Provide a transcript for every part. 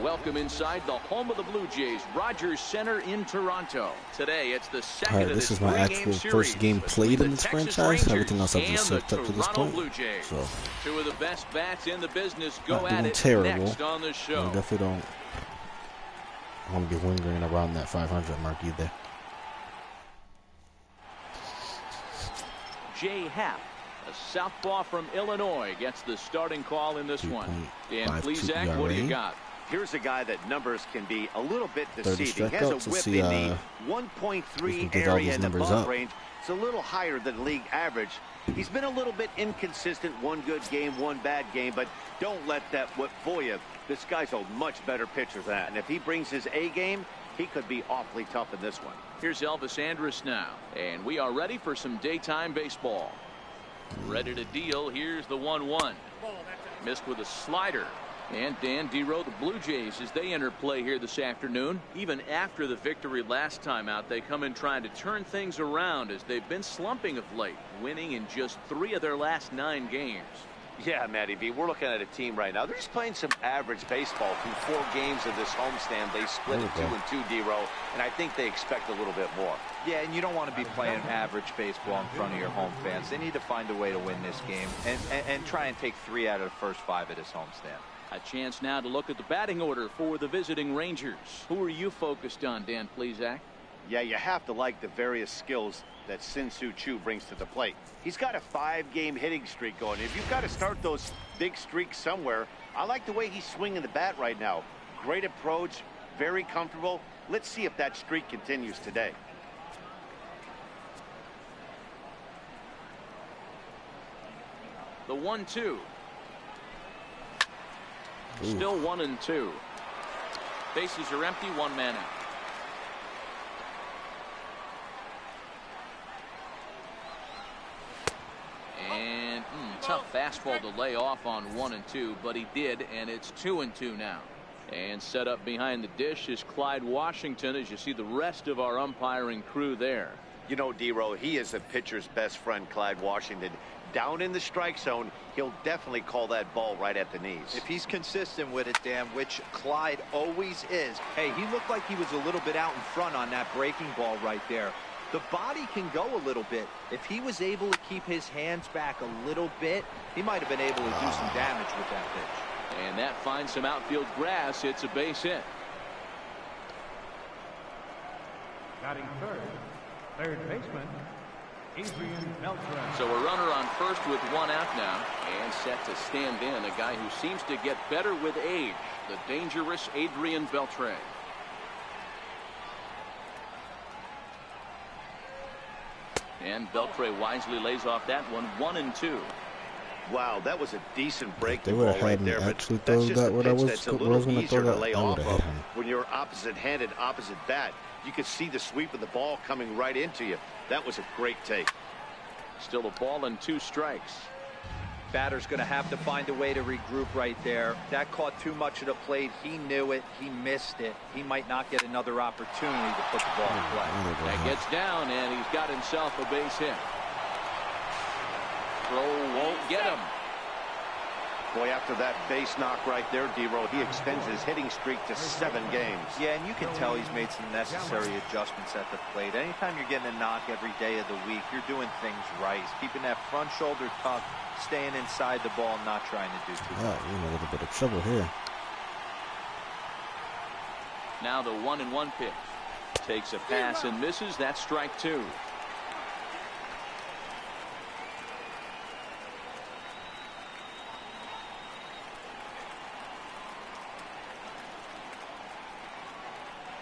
Welcome inside the home of the Blue Jays, Rogers Center in Toronto. Today, it's the second of this this is my actual first game played in this franchise. Everything else I've just soaked up to this point. So, two of the best bats in the business go not at doing it terrible. next on the show. I definitely don't want to be lingering around that 500 mark either. Jay Happ, a southpaw from Illinois, gets the starting call in this one. Dan Plesac, what do you got? Here's a guy that numbers can be a little bit deceiving. He has a whip in the 1.3 area in the bunt range. It's a little higher than league average. He's been a little bit inconsistent. One good game, one bad game, but don't let that whip fool you. This guy's a much better pitcher than that. And if he brings his A game, he could be awfully tough in this one. Here's Elvis Andrus now, and we are ready for some daytime baseball. Ready to deal. Here's the 1-1. Missed with a slider. And Dan Dero, the Blue Jays, as they enter play here this afternoon. Even after the victory last time out, they come in trying to turn things around as they've been slumping of late, winning in just 3 of their last 9 games. Yeah, Matty V, we're looking at a team right now. They're just playing some average baseball through 4 games of this homestand. They split it 2-2, Dero, and I think they expect a little bit more. Yeah, and you don't want to be playing average baseball in front of your home fans. They need to find a way to win this game and try and take 3 out of the first 5 at this homestand. A chance now to look at the batting order for the visiting Rangers. Who are you focused on, Dan Plesac? Yeah, you have to like the various skills that Shin-Soo Choo brings to the plate. He's got a 5-game hitting streak going. If you've got to start those big streaks somewhere, I like the way he's swinging the bat right now. Great approach, very comfortable. Let's see if that streak continues today. The 1-2. Still 1-2. Bases are empty, 1 man out. And tough fastball to lay off on 1-2, but he did, and it's 2-2 now. And set up behind the dish is Clyde Washington, as you see the rest of our umpiring crew there. You know, Dero, he is a pitcher's best friend, Clyde Washington. Down in the strike zone, he'll definitely call that ball right at the knees. If he's consistent with it, Dan, which Clyde always is. Hey, he looked like he was a little bit out in front on that breaking ball right there. The body can go a little bit. If he was able to keep his hands back a little bit, he might have been able to do some damage with that pitch. And that finds some outfield grass. It's a base hit. Batting third baseman, Adrian Beltre. So a runner on first with 1 out now, and set to stand in a guy who seems to get better with age, the dangerous Adrian Beltre. And Beltre wisely lays off that one, 1-2. Wow, that was a decent break. They would have had me actually throw that what I was going to throw that. Lay off of. When you're opposite-handed, opposite bat, you could see the sweep of the ball coming right into you. That was a great take. Still a ball and 2 strikes. Batter's going to have to find a way to regroup right there. That caught too much of the plate. He knew it. He missed it. He might not get another opportunity to put the ball in play. That gets down, and he's got himself a base hit. Throw won't get him. Boy, after that base knock right there, Dero, he extends his hitting streak to 7 games. Yeah, and you can tell he's made some necessary adjustments at the plate. Anytime you're getting a knock every day of the week, you're doing things right. He's keeping that front shoulder tucked, staying inside the ball, not trying to do too much. You're in a little bit of trouble here. Now the 1-1 pitch. Takes a pass and misses. That's strike 2.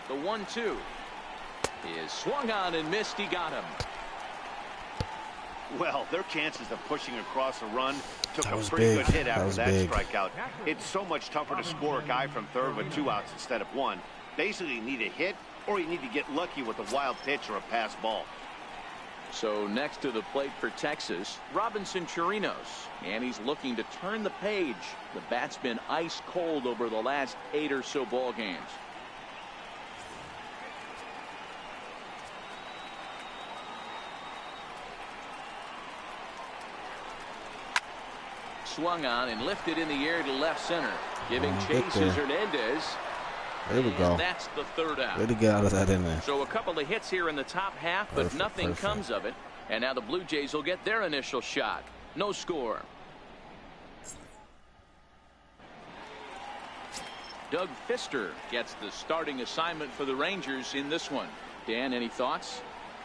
The 1-2 is swung on and missed. He got him. Well, their chances of pushing across a run took a pretty good hit after that strikeout. It's so much tougher to score a guy from third with 2 outs instead of 1. Basically, you need a hit or you need to get lucky with a wild pitch or a pass ball. So next to the plate for Texas, Robinson Chirinos, and he's looking to turn the page. The bat's been ice cold over the last 8 or so ball games. Swung on and lifted in the air to left center. Giving chase is Hernandez. There we go. That's the third out. Way to get out of that inning. So a couple of hits here in the top half, but nothing comes of it. And now the Blue Jays will get their initial shot. No score. Doug Fister gets the starting assignment for the Rangers in this one. Dan, any thoughts?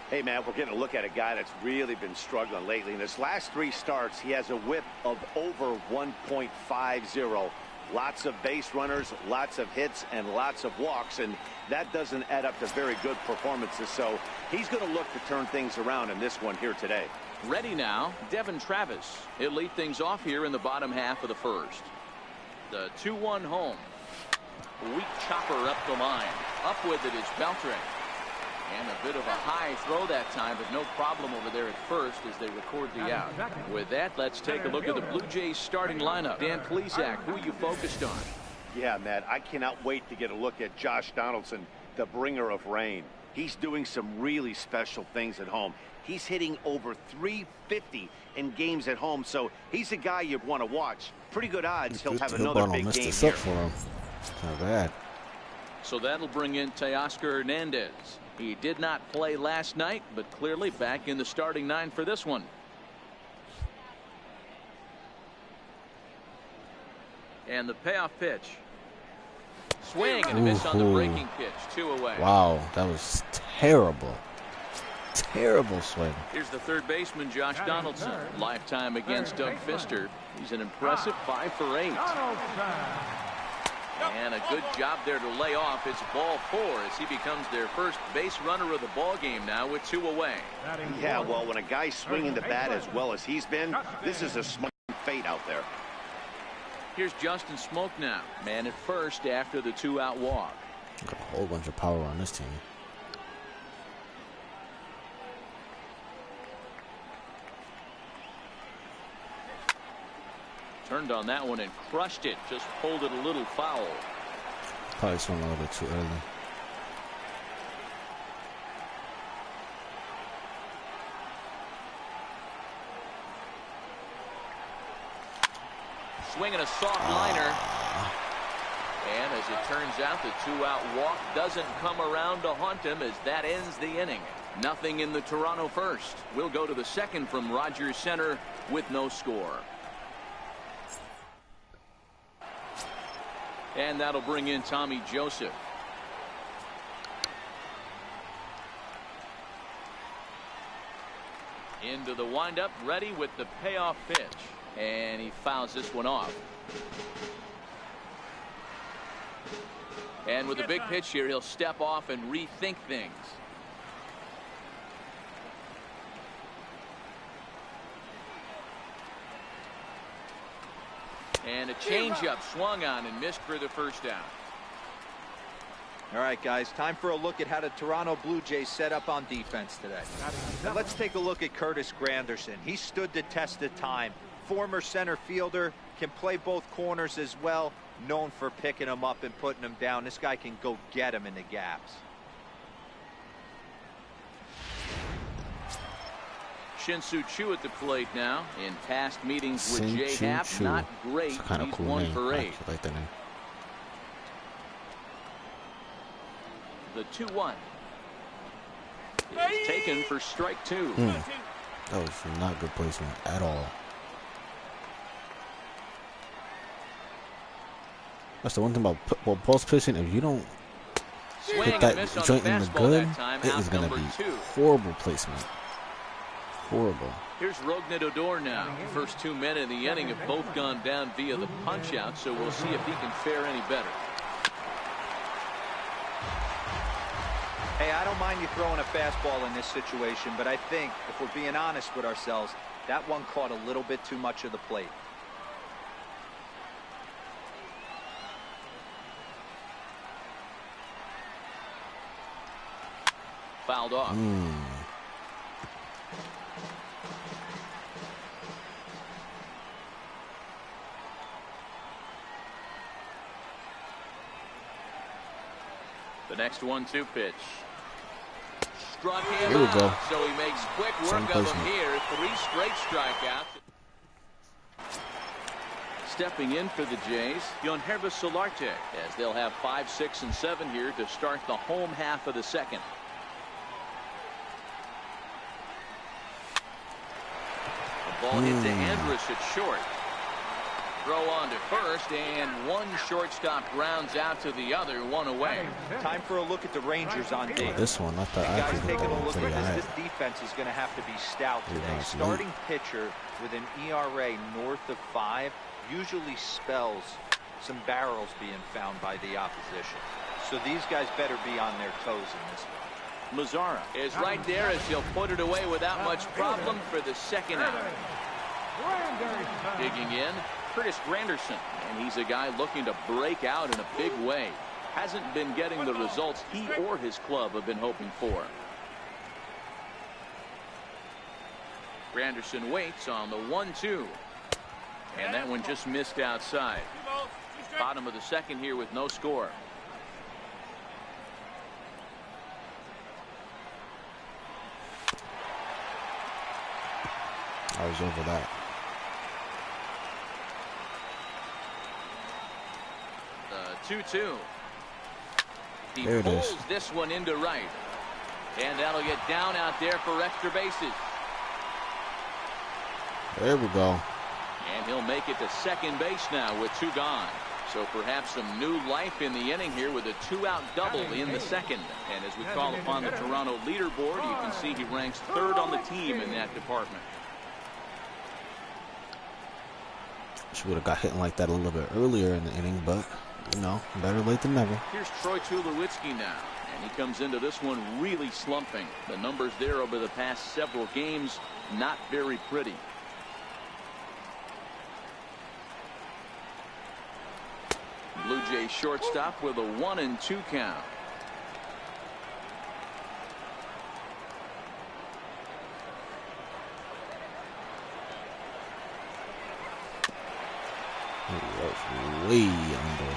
Hey, man, we're getting a look at a guy that's really been struggling lately. In his last 3 starts, he has a whip of over 1.50. Lots of base runners, lots of hits, and lots of walks, and that doesn't add up to very good performances. So he's going to look to turn things around in this one here today. Ready now, Devin Travis. He'll lead things off here in the bottom half of the first. The 2-1 home. Weak chopper up the line. Up with it is Beltre. And a bit of a high throw that time, but no problem over there at first as they record the out. With that, let's take a look at the Blue Jays starting lineup. Dan Plesac, who are you focused on? Yeah, Matt, I cannot wait to get a look at Josh Donaldson, the bringer of rain. He's doing some really special things at home. He's hitting over 350 in games at home, so he's a guy you'd want to watch. Pretty good odds he'll have another big game here. For him. Not bad. So that'll bring in Teoscar Hernandez. He did not play last night, but clearly back in the starting 9 for this one. And the payoff pitch. Swing and a miss on the breaking pitch. 2 away. Wow, that was terrible. Terrible swing. Here's the third baseman, Josh Donaldson. Lifetime against Doug Fister. He's an impressive 5 for 8. And a good job there to lay off. It's ball 4 as he becomes their first base runner of the ball game now with 2 away. Yeah, well, when a guy's swinging the bat as well as he's been, this is a smart fate out there. Here's Justin Smoak now. Man at first after the 2-out walk. Got a whole bunch of power on this team. Turned on that one and crushed it. Just pulled it a little foul. Probably swung a little bit too early. Swinging a soft liner. And as it turns out, the 2-out walk doesn't come around to haunt him as that ends the inning. Nothing in the Toronto first. We'll go to the second from Rogers Center with no score. And that'll bring in Tommy Joseph. Into the windup, ready with the payoff pitch. And he fouls this one off. And with a big pitch here, he'll step off and rethink things. And a changeup swung on and missed for the first down. All right, guys, time for a look at how the Toronto Blue Jays set up on defense today. Now let's take a look at Curtis Granderson. He stood the test of time. Former center fielder, can play both corners as well. Known for picking him up and putting him down. This guy can go get him in the gaps. Shin-Soo Choo at the plate now. In past meetings with Jay Happ, not great. He's cool 1 name. for 8. I like that name. The 2-1 is taken for strike 2. That was not good placement at all. That's the one thing about post pitching. If you don't hit that joint in the good, it is going to be horrible placement. Horrible. Here's Rougned Odor now. First 2 men in the inning have both gone down via the punch out, so we'll see if he can fare any better. Hey, I don't mind you throwing a fastball in this situation, but I think if we're being honest with ourselves, that one caught a little bit too much of the plate. Fouled off. The next 1-2 pitch. Struck him Here we out, go. so he makes quick work of him here. 3 straight strikeouts. stepping in for the Jays, Yonhervis Solarte, as they'll have 5, 6, and 7 here to start the home half of the second. The ball hit to Andrus at short. Throw on to first, and one shortstop grounds out to the other, one away. Time for a look at the Rangers on D. This one, I thought guys taking a look at this defense is going to have to be stout today. Starting pitcher with an ERA north of 5 usually spells some barrels being found by the opposition. So these guys better be on their toes in this one. Mazara is right there as he'll put it away without much problem for the second out. Digging in, Curtis Granderson, and he's a guy looking to break out in a big way. Hasn't been getting the results he or his club have been hoping for. Granderson waits on the 1-2. And that one just missed outside. Bottom of the second here with no score. I was over that. The 2-2. He pulls this one into right. And that'll get down out there for extra bases. There we go. And he'll make it to second base now with 2 gone. So perhaps some new life in the inning here with a 2-out double in the second. And as we call upon the Toronto leaderboard, you can see he ranks 3rd on the team in that department. She would have got hit like that a little bit earlier in the inning, but, you know, better late than never. Here's Troy Tulowitzki now, and he comes into this one really slumping. The numbers there over the past several games, not very pretty. Blue Jays shortstop with a 1-2 count. That's way under.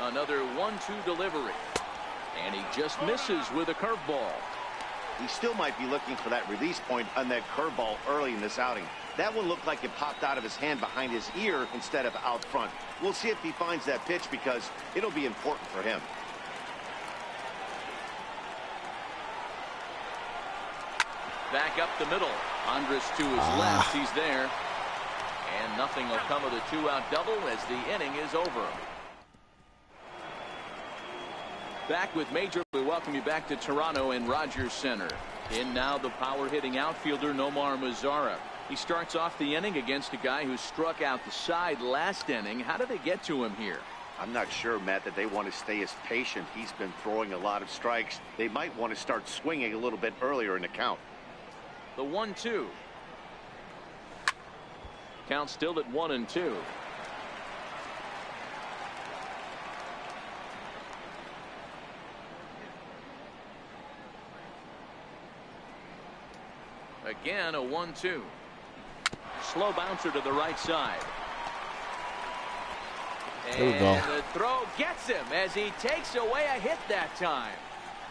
Another 1-2 delivery. And he just misses with a curveball. He still might be looking for that release point on that curveball early in this outing. That one looked like it popped out of his hand behind his ear instead of out front. We'll see if he finds that pitch because it'll be important for him. Back up the middle. Andrus to his left. He's there. And nothing will come of the 2-out double as the inning is over. Back with Major. We welcome you back to Toronto and Rogers Center. In now the power hitting outfielder Nomar Mazara. He starts off the inning against a guy who struck out the side last inning. How did they get to him here? I'm not sure, Matt, that they want to stay as patient. He's been throwing a lot of strikes. They might want to start swinging a little bit earlier in the count. The 1-2. Count still at 1-2. Again, a 1-2. Slow bouncer to the right side. There we go. And the throw gets him as he takes away a hit that time.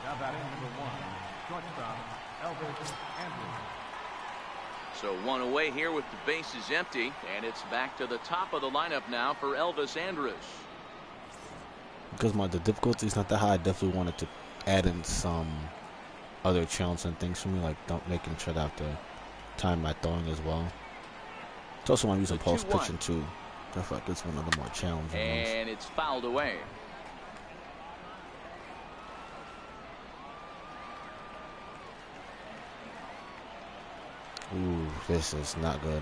Now batting number 1, shortstop, Elvis Andrus. So one away here with the bases empty, and it's back to the top of the lineup now for Elvis Andrus. Because the difficulty is not that high, I definitely wanted to add in some other challenging things for me, like making sure that I have to time my throwing as well. It's also when I'm using pulse pitching too. I feel like it's one of the more challenging ones. And it's fouled away. Ooh, this is not good.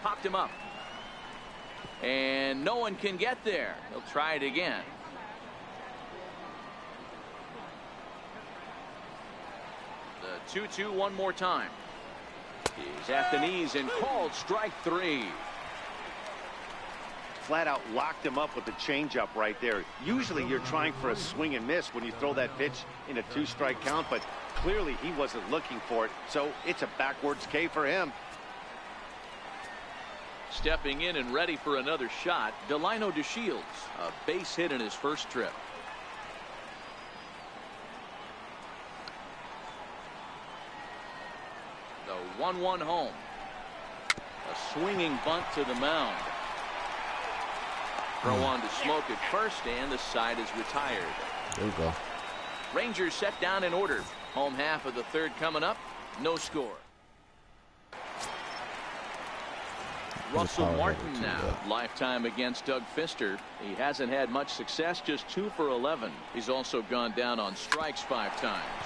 Popped him up. And no one can get there. He'll try it again. The 2-2 one more time. He's at the knees and called strike 3. Flat out locked him up with the changeup right there. Usually you're trying for a swing and miss when you throw that pitch in a 2-strike count, but clearly he wasn't looking for it, so it's a backwards K for him. Stepping in and ready for another shot, Delino DeShields, a base hit in his first trip. 1-1 home. A swinging bunt to the mound. Throw on to Smoke at first, and the side is retired. There you go. Rangers set down in order. Home half of the third coming up. No score. Russell Martin now, lifetime against Doug Fister. He hasn't had much success, just 2 for 11. He's also gone down on strikes 5 times.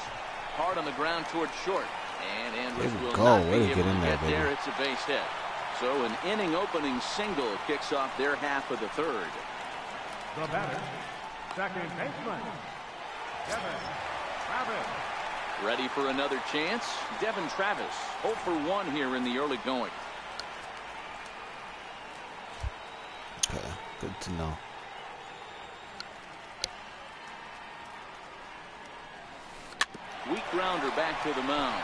Hard on the ground towards short, and Andrus will not be able to get there. It's a base hit. So an inning opening single kicks off their half of the third. The batter, second baseman, Devin Travis. Ready for another chance? Devin Travis, 0 for 1 here in the early going. Okay, good to know. Weak grounder back to the mound.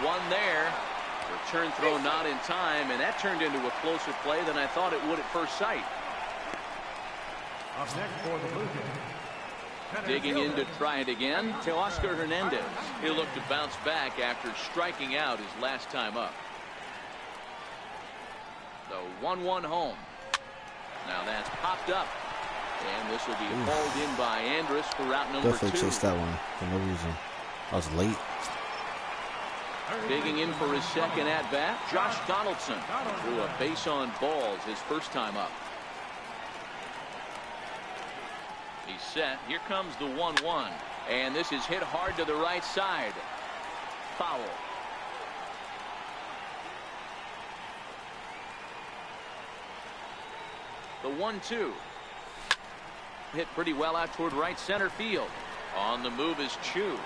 One there. Return throw not in time, and that turned into a closer play than I thought it would at first sight. Up next for the Blue Jays. Digging in to try it again, Teoscar Hernandez. He'll look to bounce back after striking out his last time up. The 1-1 home. Now that's popped up, and this will be hauled in by Andrus for route number 2. Definitely chased that one for no reason. I was late. Digging in for his second at-bat, Josh Donaldson threw a base on balls his first time up. He's set. Here comes the 1-1, and this is hit hard to the right side. Foul. The 1-2. Hit pretty well out toward right center field. On the move is Chu.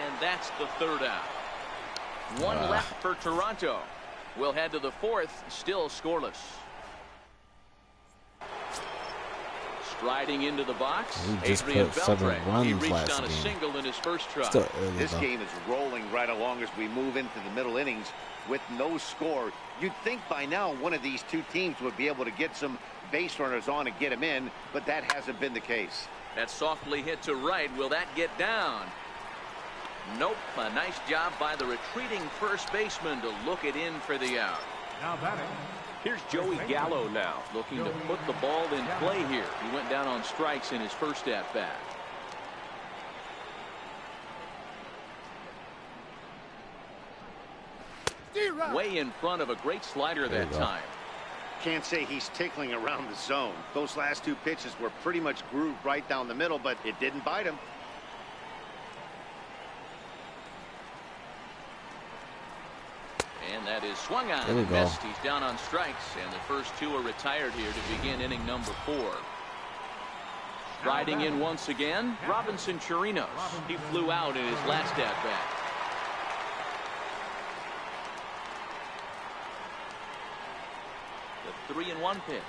And that's the third out. One left for Toronto. We'll head to the fourth, still scoreless. Striding into the box, Adrian Beltre. He reached on a single in his first try. This game is rolling right along as we move into the middle innings with no score. You'd think by now one of these two teams would be able to get some base runners on and get them in, but that hasn't been the case. That softly hit to right. Will that get down? Nope. A nice job by the retreating first baseman to look it in for the out. Now batting. Here's Joey Gallo now, looking to put the ball in play here. He went down on strikes in his first at-bat. Way in front of a great slider that time. Can't say he's tickling around the zone. Those last 2 pitches were pretty much grooved right down the middle, but it didn't bite him. And that is swung on and missed. He's down on strikes, and the first 2 are retired here to begin inning number 4. Riding in once again, Robinson Chirinos. He flew out in his last at-bat. The 3-1 pitch.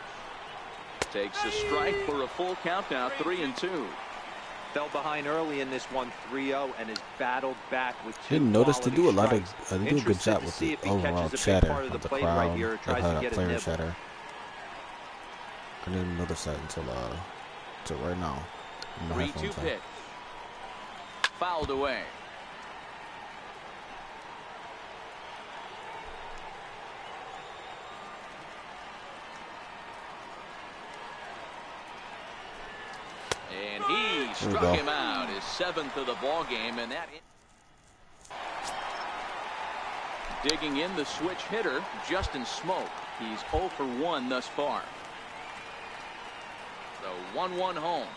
Takes a strike for a full count now, 3-2. Fell behind early in this one, 3-0, and has battled back with 2 Didn't notice to do a lot of they do a good job with the overall chatter of the crowd, right here, player chatter. I didn't notice that until right now. 3-2 pitch. Fouled away. And he struck him out, his 7th of the ball game, and that. Digging in the switch hitter, Justin Smoak. He's 0 for 1 thus far. The 1-1 home.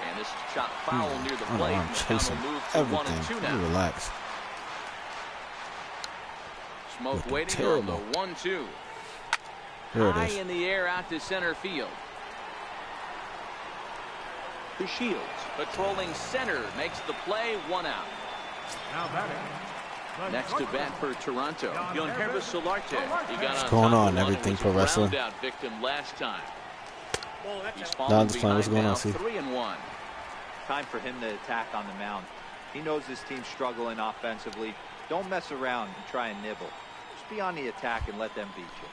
And this is chopped foul near the plate. I'm chasing everything. Now. Relax. Smoak waiting on the 1-2. High in the air out to center field. To Shields, patrolling center, makes the play, 1 out. Now batting. Next to bat for Toronto, Guilherme Solarte. He got what's going on? Everything for wrestling. Victim last time. He's fallen behind what's going on? 3-1. Time for him to attack on the mound. He knows his team's struggling offensively. Don't mess around and try and nibble. Just be on the attack and let them beat you.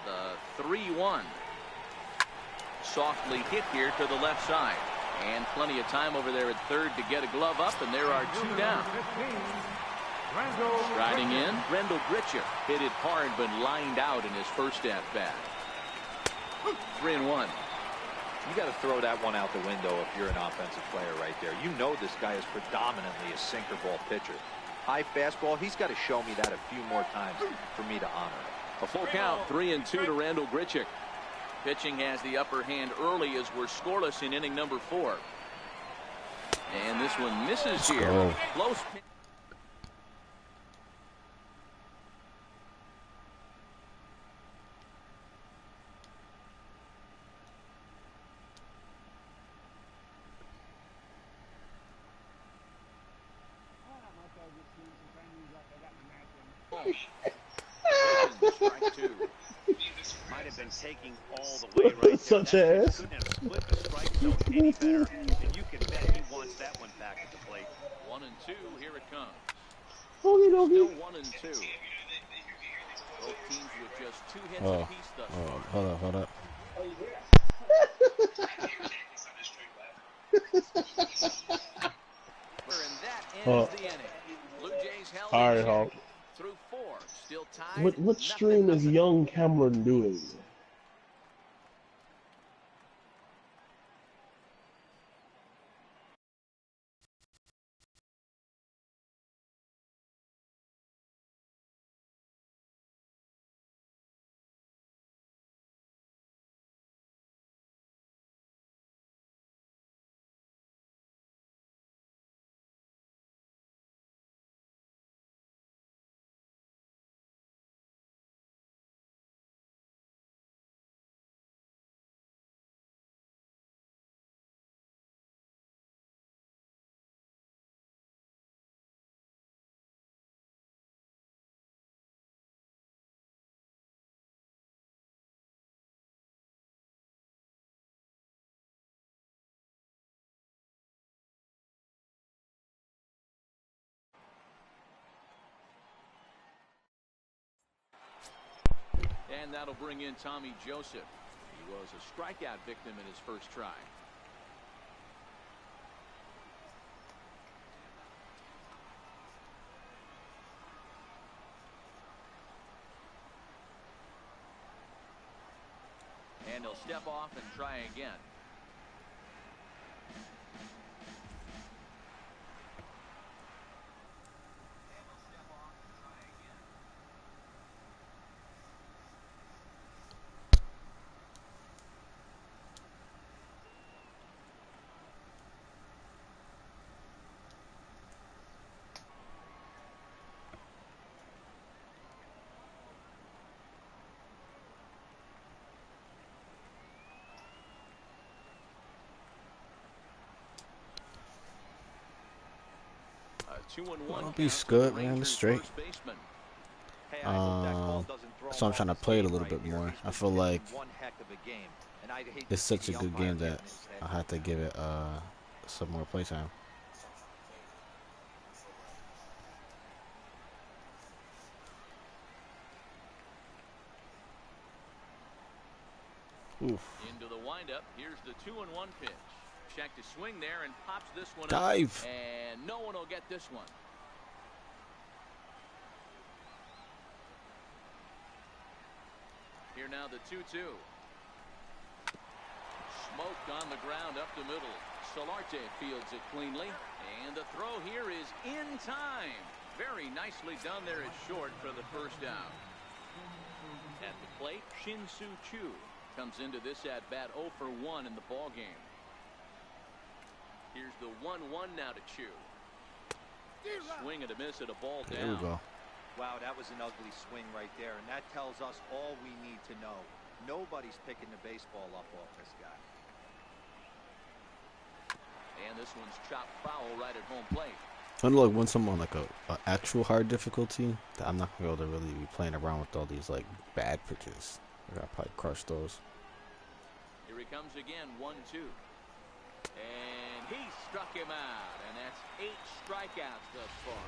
The 3-1. Softly hit here to the left side. And plenty of time over there at third to get a glove up, and there are 2 down. Striding in, Randall Grichuk hit it hard but lined out in his first at-bat. 3-1. You got to throw that one out the window if you're an offensive player right there. You know this guy is predominantly a sinker ball pitcher. High fastball, he's got to show me that a few more times for me to honor it. A full count, 3-2 to Randall Grichuk. Pitching has the upper hand early as we're scoreless in inning number 4. And this one misses here. Close. Strike 2. Might have been taking all the way right Such ass. Couldn't have split the strike zone any better, and you can bet he wants that one back at the plate. 1-2, here it comes. Still 1-2. Both teams with just 2 hits apiece thus far. Hold up. And that ends the inning. Blue Jays held all right, Hawk. through 4. Still tied. What stream is young Cameron doing? And that'll bring in Tommy Joseph. He was a strikeout victim in his first try. And he'll step off and try again. I'll be good, man. It's straight. So I'm trying to play it a little bit more. I feel like it's such a good game that I have to give it some more playtime. Oof. Into the windup. Here's the 2-1 pitch. Check to swing there and pops this one Dive. Up. And no one will get this one. Here now the 2-2. Smoked on the ground up the middle. Solarte fields it cleanly. And the throw here is in time. Very nicely done there at short for the first out. At the plate, Shin-Soo Choo comes into this at-bat 0 for 1 in the ball game. Here's the 1-1 now to Choo. Swing and a miss at a ball down. There we go. Wow, that was an ugly swing right there, and that tells us all we need to know. Nobody's picking the baseball up off this guy. And this one's chopped foul right at home plate. I know, like when someone like a actual hard difficulty, that I'm not gonna be able to really be playing around with all these like bad pitches. I gotta probably crush those. Here he comes again, 1-2. And he struck him out, and that's 8 strikeouts thus far.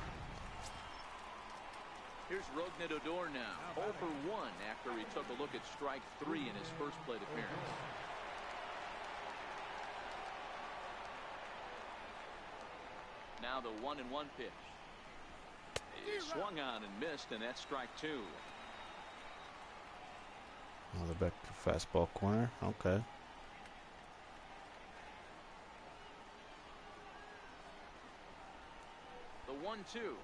Here's Rougned Odor now, 0 for 1 after he took a look at strike 3 in his first plate appearance. now the 1-1 pitch. He swung on and missed, and that's strike 2. Another back to fastball corner. Okay. The 1-2 is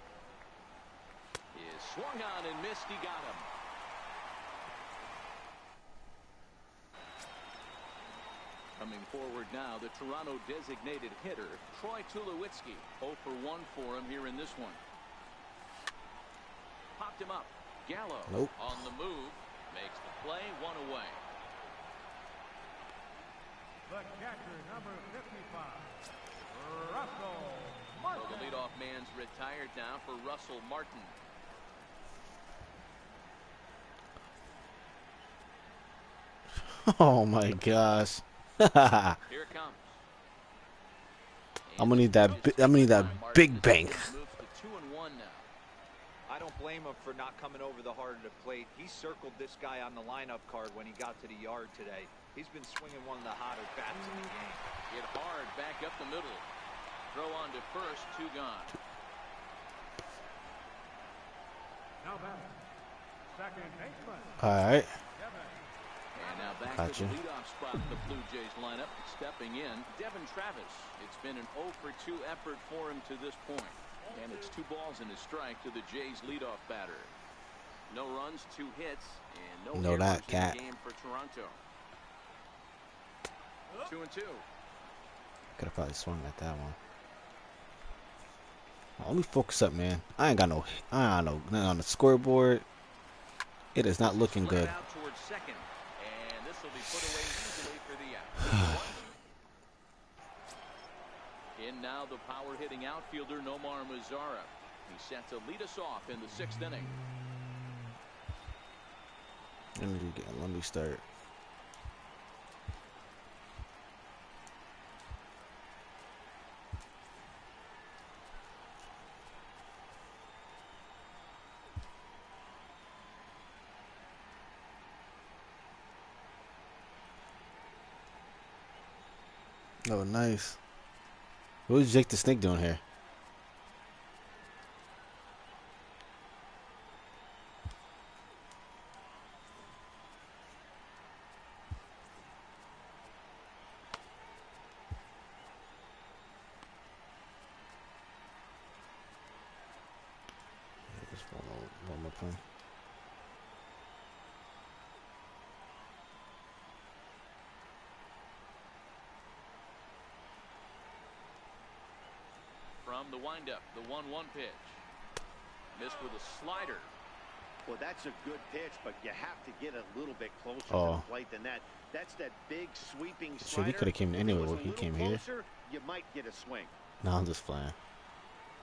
swung on and missed. He got him. Coming forward now, the Toronto designated hitter, Troy Tulowitzki. 0 for 1 for him here in this one. Popped him up. Gallo on the move. Makes the play, 1 away. The catcher, number 55, Russell Martin. So the leadoff man's retired now for Russell Martin. Oh my gosh. Here it comes. I'm gonna need that. I'm gonna need that big bank. Moves to 2-1 now. I don't blame him for not coming over the hard at the plate. He circled this guy on the lineup card when he got to the yard today. He's been swinging one of the hotter bats in the game. Hit hard back up the middle. Throw on to first, 2 gone. Now back, second baseman. All right. And now back to the leadoff spot in the Blue Jays lineup. Stepping in, Devin Travis. It's been an 0 for 2 effort for him to this point. And it's 2 balls and a strike to the Jays leadoff batter. No runs, 2 hits, and no errors in the game for Toronto. 2-2. Could have probably swung at that one. Let me focus up, man. I ain't got no nothing on the scoreboard. It is not looking good. Out towards second, and this will be put away easily for the out. In now the power hitting outfielder Nomar Mazara. He's set to lead us off in the 6th inning. Let me start. Oh, nice. What is Jake the Snake doing here? Just one more time. From the windup, the 1-1 pitch. Missed with a slider. Well, that's a good pitch, but you have to get a little bit closer to the plate than that. That's that big sweeping slider. Sure, he could have came anywhere where he came closer, here. You might get a swing. No, I'm just playing.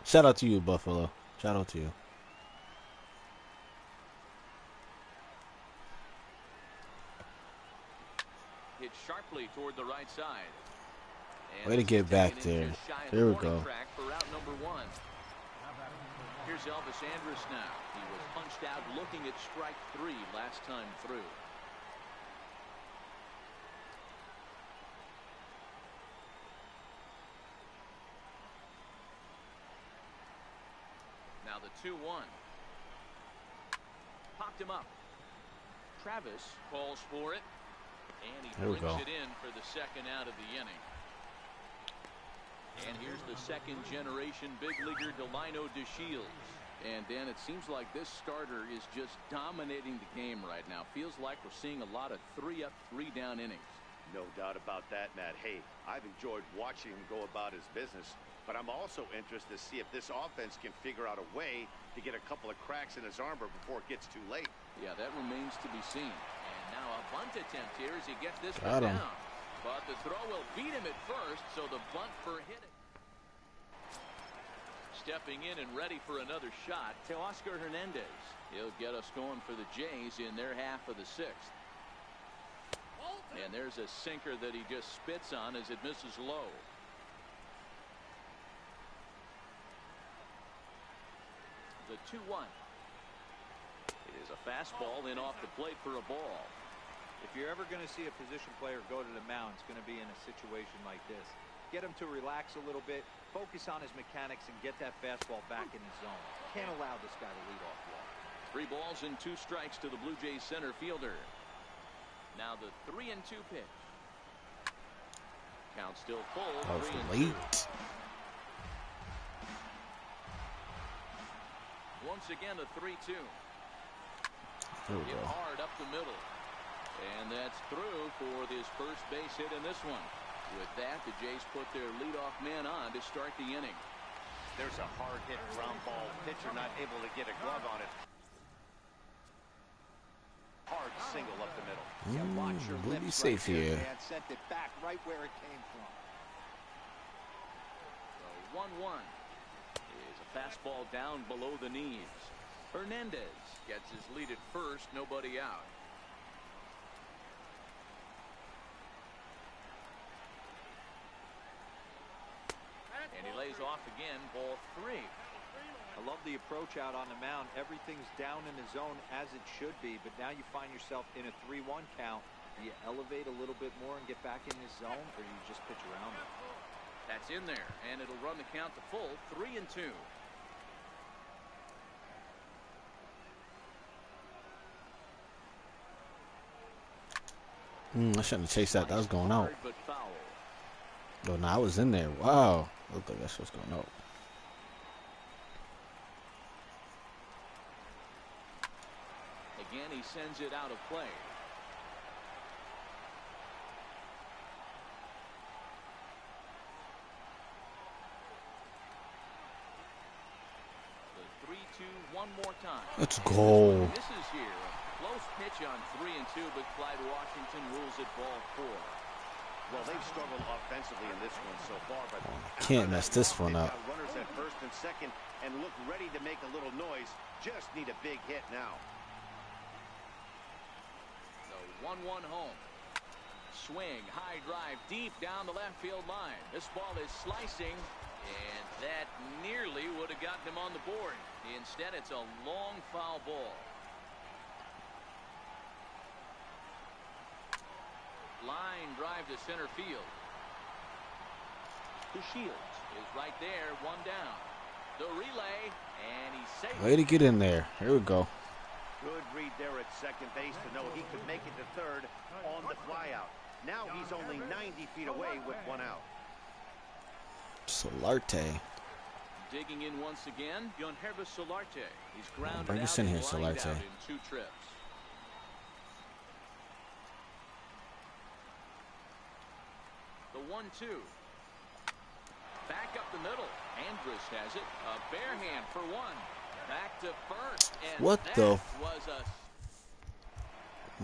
Shout out to you, Buffalo. Shout out to you. Hit sharply toward the right side. And way to get back there. There we go. For route number 1. Here's Elvis Andrus now. He was punched out looking at strike 3 last time through. Now the 2-1. Popped him up. Travis calls for it. And he brings it in for the 2nd out of the inning. And here's the 2nd generation big leaguer Delino DeShields. And Dan, it seems like this starter is just dominating the game right now. Feels like we're seeing a lot of 3-up, 3-down innings. No doubt about that, Matt. Hey, I've enjoyed watching him go about his business, but I'm also interested to see if this offense can figure out a way to get a couple of cracks in his armor before it gets too late. Yeah, that remains to be seen. And now a bunt attempt here as he gets this one down. But the throw will beat him at first, so the bunt for hitting. Stepping in and ready for another shot, Teoscar Hernandez. He'll get us going for the Jays in their half of the 6th. And there's a sinker that he just spits on as it misses low. The 2-1 is a fastball in off the plate for a ball. If you're ever going to see a position player go to the mound, it's going to be in a situation like this. get him to relax a little bit, focus on his mechanics, and get that fastball back in his zone. Can't allow this guy to lead off walk. 3 balls and 2 strikes to the Blue Jays center fielder. Now the 3-2 pitch. Count still full. That was late. Once again, a 3-2. There we Hit go. hard up the middle. And that's through for this first base hit in this one. With that, the Jays put their leadoff man on to start the inning. There's a hard hit ground ball. Pitcher not able to get a glove on it. Hard single up the middle. Watch your We'll lips be safe right here. Man. Sent it back right where it came from. The 1-1 is a fastball down below the knees. Hernandez gets his lead at first, nobody out. And he lays off again, ball 3. I love the approach out on the mound. Everything's down in the zone as it should be, but now you find yourself in a 3-1 count. Do you elevate a little bit more and get back in this zone, or do you just pitch around it? That's in there, and it'll run the count to full, 3-2. I shouldn't have chased that. That was going out. Hard, but foul. Oh, no, I was in there. Wow. Looked like that shit was going out. Again, he sends it out of play. The 3-2 one more time. Let's go. This is here. A close pitch on 3-2, but Clyde Washington rules it ball 4. Well, they've struggled offensively in this one so far, but Can't mess this one they've up. got runners at first and second and look ready to make a little noise. Just need a big hit now. The 1-1 home. Swing, high drive, deep down the left field line. This ball is slicing, and that nearly would have gotten him on the board. Instead, it's a long foul ball. Line drive to center field. To Shields is right there, 1 down. The relay, and he's safe. Way to get in there. Here we go. Good read there at second base to know he could make it to third on the flyout. Now he's only 90 feet away with 1 out. Solarte. Digging in once again, Yonhervis Solarte. He's grounded bring us out in here, and lined Solarte. out in 2 trips. The 1-2. Back up the middle. Andrus has it. A bare hand for 1. Back to first. And What that the was a...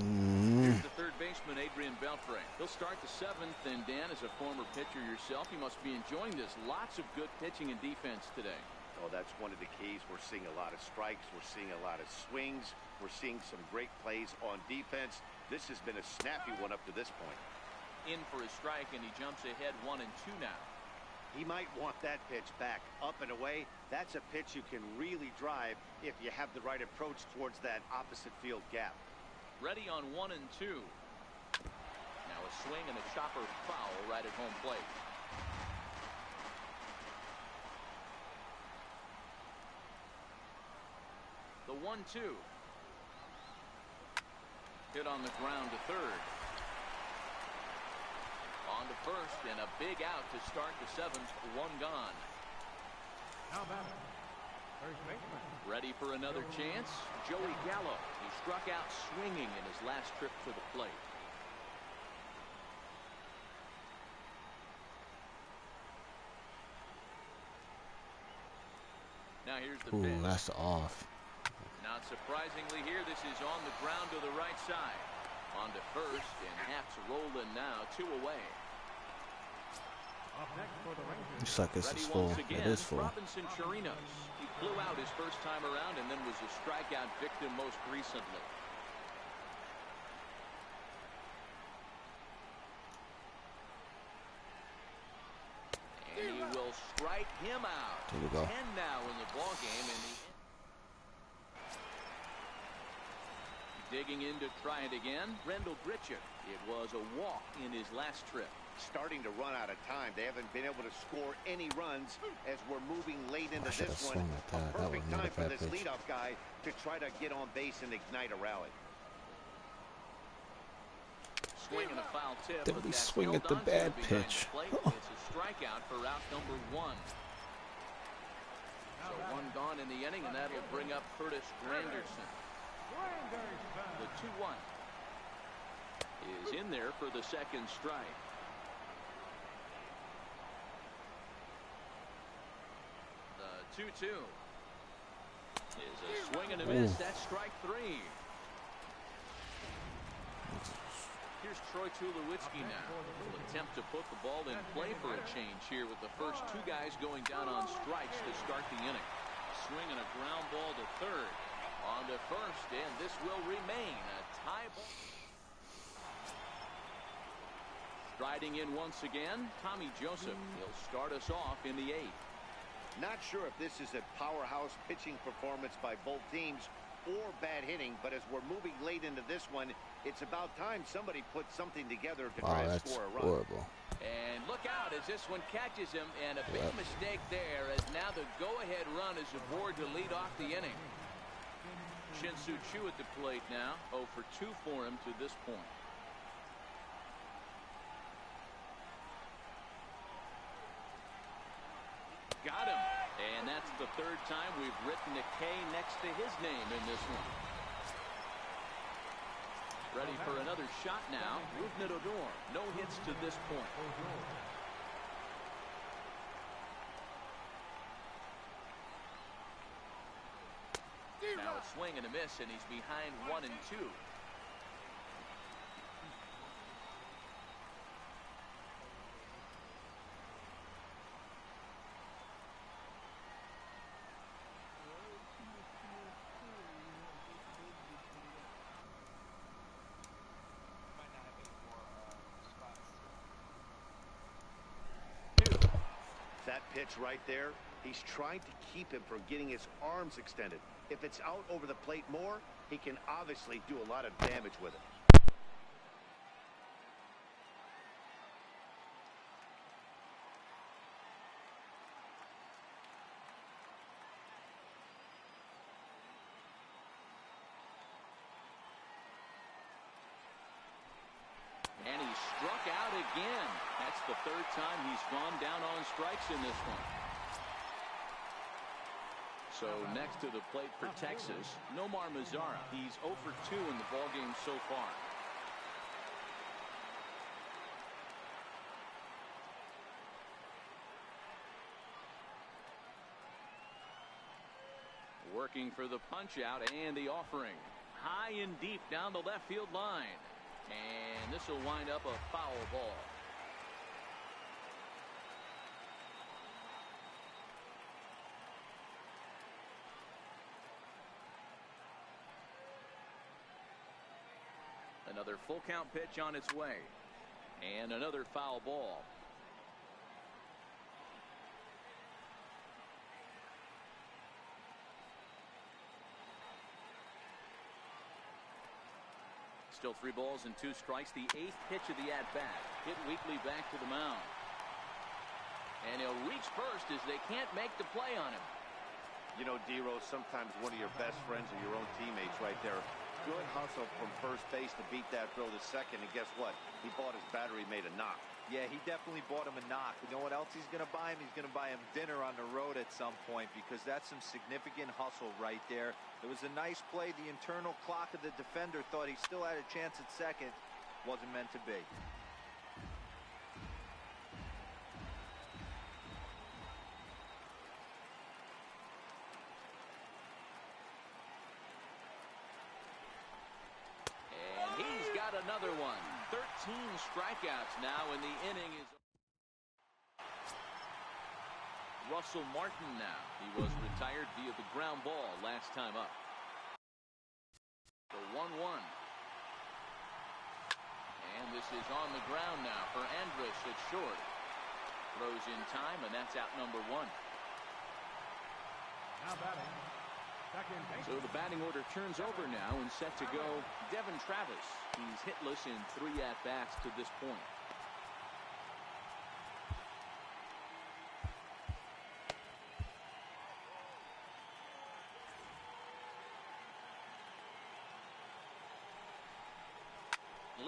Here's the third baseman, Adrian Beltre. He'll start the 7th, and Dan, as a former pitcher yourself, you must be enjoying this. Lots of good pitching and defense today. Oh, that's one of the keys. We're seeing a lot of strikes. We're seeing a lot of swings. We're seeing some great plays on defense. This has been a snappy one up to this point. In for a strike, and he jumps ahead 1-2 now. He might want that pitch back up and away. That's a pitch you can really drive if you have the right approach towards that opposite field gap. Ready on 1-2. Now a swing and a chopper foul right at home plate. The 1-2. Hit on the ground to third. On to first, and a big out to start the 7th. 1 gone. Now batting, first baseman. Ready for another chance? Joey Gallo. He struck out swinging in his last trip to the plate. Now here's the Ooh, pitch. that's off. Not surprisingly here, this is on the ground to the right side. On to first, and Haps rolling now, 2 away. Up next for the Rangers. Looks like this Ready is full. once It again, is full. Robinson Chirinos. He flew out his first time around and then was a strikeout victim most recently. And he will strike him out. There we go. 10 now in the ball game, and digging in to try it again, Rendell Grichuk. It was a walk in his last trip. starting to run out of time. They haven't been able to score any runs as we're moving late into this one. A perfect time for this leadoff guy to try to get on base and ignite a rally. Swing and a foul tip. Did we swing at the bad pitch? It's a strikeout for out number 1. So 1 gone in the inning, and that'll bring up Curtis Granderson. The 2-1 is in there for the second strike. The 2-2 is a swing and a miss. That's strike 3. Here's Troy Tulowitzki now. Will attempt to put the ball in play for a change here with the first 2 guys going down on strikes to start the inning. Swing and a ground ball to third. On to first, and this will remain a tie ball. Striding in once again, Tommy Joseph. He'll start us off in the 8th. Not sure if this is a powerhouse pitching performance by both teams or bad hitting, but as we're moving late into this one, it's about time somebody put something together to try to score a run. Horrible. And look out as this one catches him, and a big mistake there as now the go-ahead run is aboard to lead off the inning. Shin-Soo Choo at the plate now. 0 for 2 for him to this point. Got him. And that's the 3rd time we've written a K next to his name in this one. Ready for another shot now. Rougned Odor. No hits to this point. Now a swing and a miss, and he's behind 1 and 2. That pitch right there, he's trying to keep him from getting his arms extended. If it's out over the plate more, he can obviously do a lot of damage with it. And he struck out again. That's the 3rd time he's gone down on strikes in this one. So next to the plate for Texas, Nomar Mazara. He's 0 for 2 in the ballgame so far. Working for the punch out and the offering. High and deep down the left field line. And this will wind up a foul ball. Another full count pitch on its way. And another foul ball. Still 3 balls and 2 strikes. The 8th pitch of the at-bat. Hit weakly back to the mound. And he'll reach first as they can't make the play on him. You know, D-Rose, sometimes one of your best friends are your own teammates right there. Good hustle from first base to beat that throw to second, and guess what? He bought his battery made a knock. Yeah, he definitely bought him a knock. You know what else he's going to buy him? He's going to buy him dinner on the road at some point, because that's some significant hustle right there. It was a nice play. The internal clock of the defender thought he still had a chance at second. Wasn't meant to be. Another one. 13 strikeouts now, and the inning is. Russell Martin now. He was retired via the ground ball last time up. The 1-1. And this is on the ground now for Andrus at short. Throws in time, and that's out number 1. Now batting. So the batting order turns over now, and set to go Devon Travis. He's hitless in 3 at-bats to this point.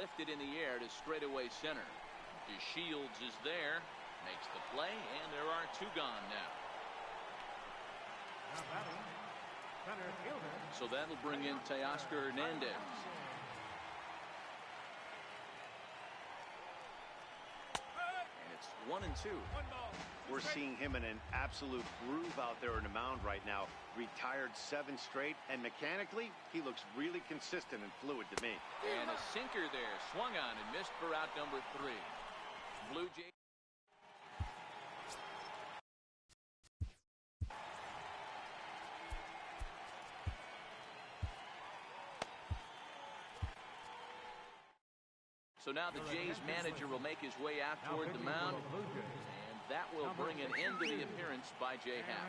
lifted in the air to straightaway center. Shields is there, makes the play, and there are two gone now. So that'll bring in Teoscar Hernandez. And it's 1-2. We're seeing him in an absolute groove out there in the mound right now. Retired 7 straight, and mechanically, he looks really consistent and fluid to me. And a sinker there, swung on and missed for out number 3. Blue Jays. So now the Jays manager will make his way out toward the mound, and that will bring an end to the appearance by Jay Happ.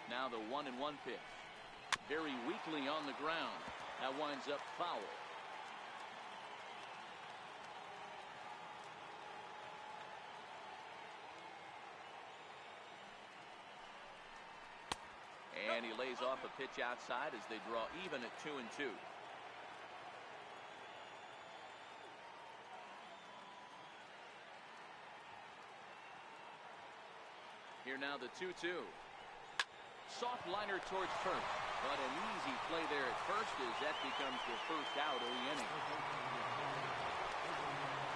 Now the 1-1 pitch. Very weakly on the ground. That winds up foul. And he lays off a pitch outside as they draw even at 2-2. Here now the 2-2. Soft liner towards first, but an easy play there at first as that becomes the first out of the inning.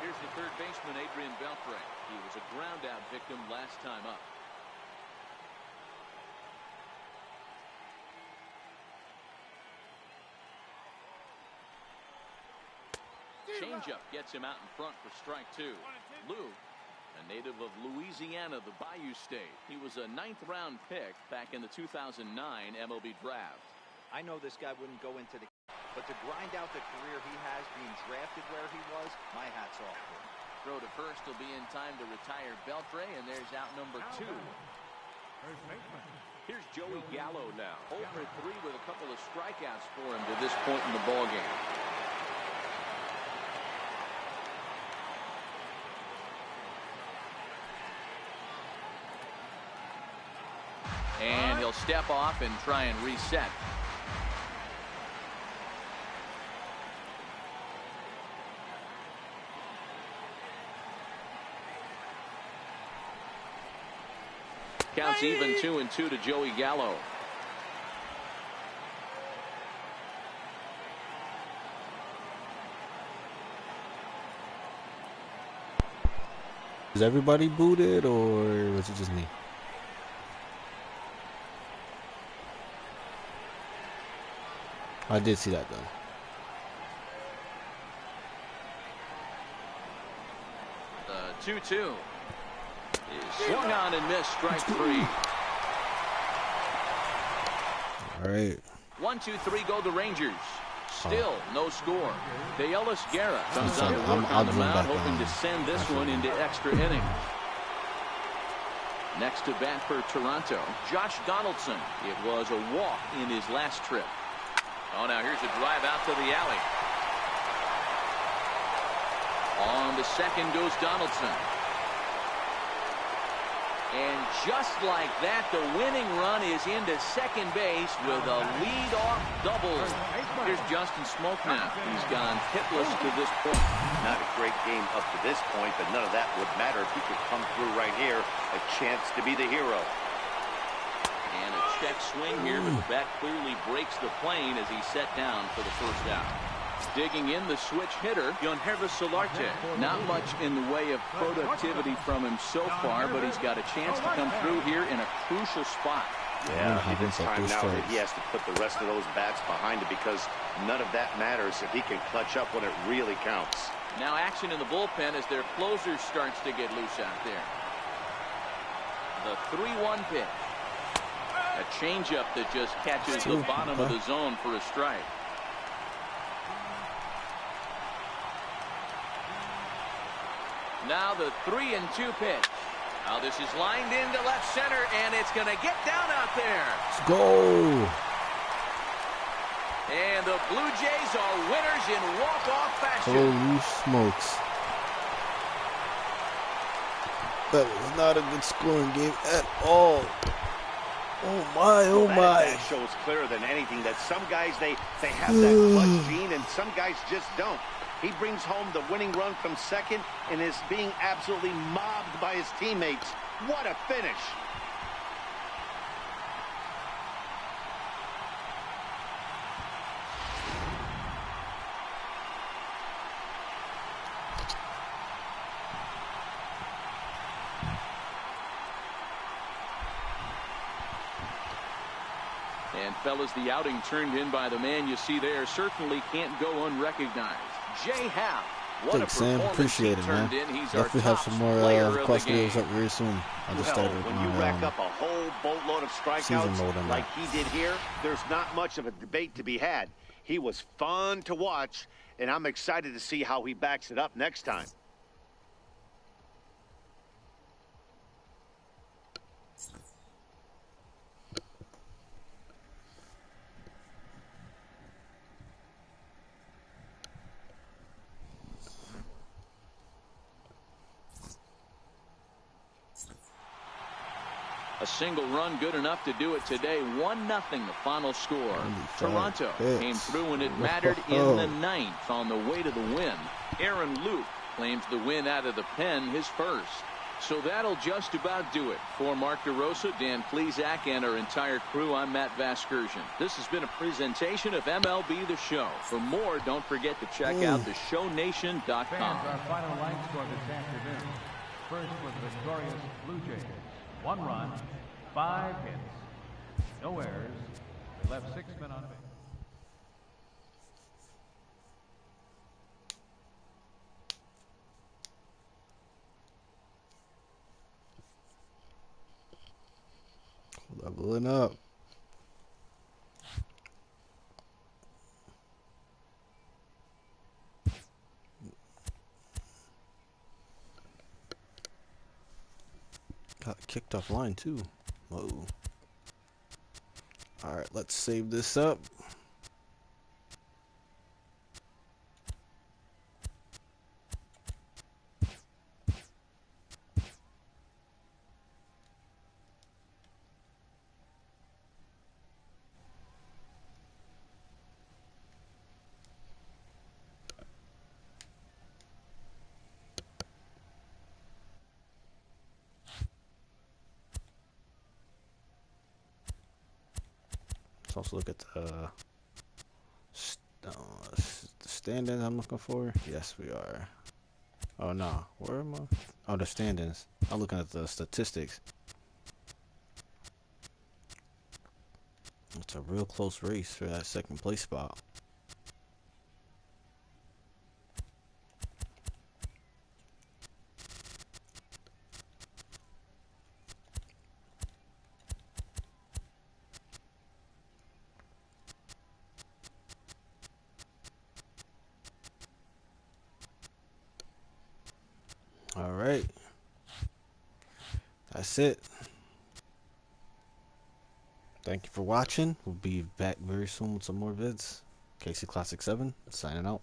Here's the third baseman, Adrian Beltre. He was a ground out victim last time up. Changeup gets him out in front for strike 2. Lou, a native of Louisiana, the Bayou State. He was a 9th-round pick back in the 2009 MLB draft. I know this guy wouldn't go into the... But to grind out the career he has being drafted where he was, my hat's off to him. Throw to first will be in time to retire Beltre, and there's out number 2. Here's Joey Gallo now. 0 for 3 with a couple of strikeouts for him to this point in the ballgame. And he'll step off and try and reset. Counts even 2-2 to Joey Gallo. Is everybody booted, or was it just me? I did see that, though. The 2-2 is swung on and missed, strike 3. All right. 1-2-3 go the Rangers. Still no score. Deolis Guerra comes on to work on the mound, hoping to send this one into extra innings. Next to bat for Toronto, Josh Donaldson. It was a walk in his last trip. Oh, now here's a drive out to the alley. On to second goes Donaldson. And just like that, the winning run is into second base with a lead-off double. Here's Justin Smoke now. He's gone hitless to this point. Not a great game up to this point, but none of that would matter if he could come through right here. A chance to be the hero. And a check swing here, but the bat clearly breaks the plane as he's set down for the first out. Digging in the switch hitter, Yangervis Solarte. Not much in the way of productivity from him so far, but he's got a chance to come through here in a crucial spot. Yeah, it's time now that he has to put the rest of those bats behind it, because none of that matters if he can clutch up when it really counts. Now action in the bullpen as their closer starts to get loose out there. The 3-1 pitch. A changeup that just catches the bottom of the zone for a strike. Now the 3-2 pitch. Now this is lined into left center, and it's going to get down out there. Let's go. And the Blue Jays are winners in walk-off fashion. Holy smokes. That was not a good scoring game at all. Oh my, oh my. That shows clearer than anything that some guys, they have that clutch gene and some guys just don't. He brings home the winning run from second and is being absolutely mobbed by his teammates. What a finish. And fellas, the outing turned in by the man you see there certainly can't go unrecognized. Jay Happ. What Thanks, Sam. Appreciate it, man. Definitely have some more request videos up very soon. I just started when you rack up a whole boatload of strikeouts like he did here, there's not much of a debate to be had. He was fun to watch, and I'm excited to see how he backs it up next time. A single run good enough to do it today. 1-0 the final score. Toronto came through when it mattered in the ninth on the way to the win. Aaron Luke claims the win out of the pen, his first. So that'll just about do it. For Mark DeRosa, Dan Plesac, and our entire crew, I'm Matt Vasgersian. This has been a presentation of MLB The Show. For more, don't forget to check out theshownation.com. Fans, our final line score this afternoon. First was the victorious Blue Jays. 1 run, 5 hits, no errors. They left 6 men on base. Leveling up. Got kicked offline too. Whoa. Alright, let's save this up. Let's also look at the standings I'm looking for. Yes, we are. Oh, no. Where am I? Oh, the standings. I'm looking at the statistics. It's a real close race for that second place spot. All right. That's it. Thank you for watching. We'll be back very soon with some more vids. KC Classic 7 signing out.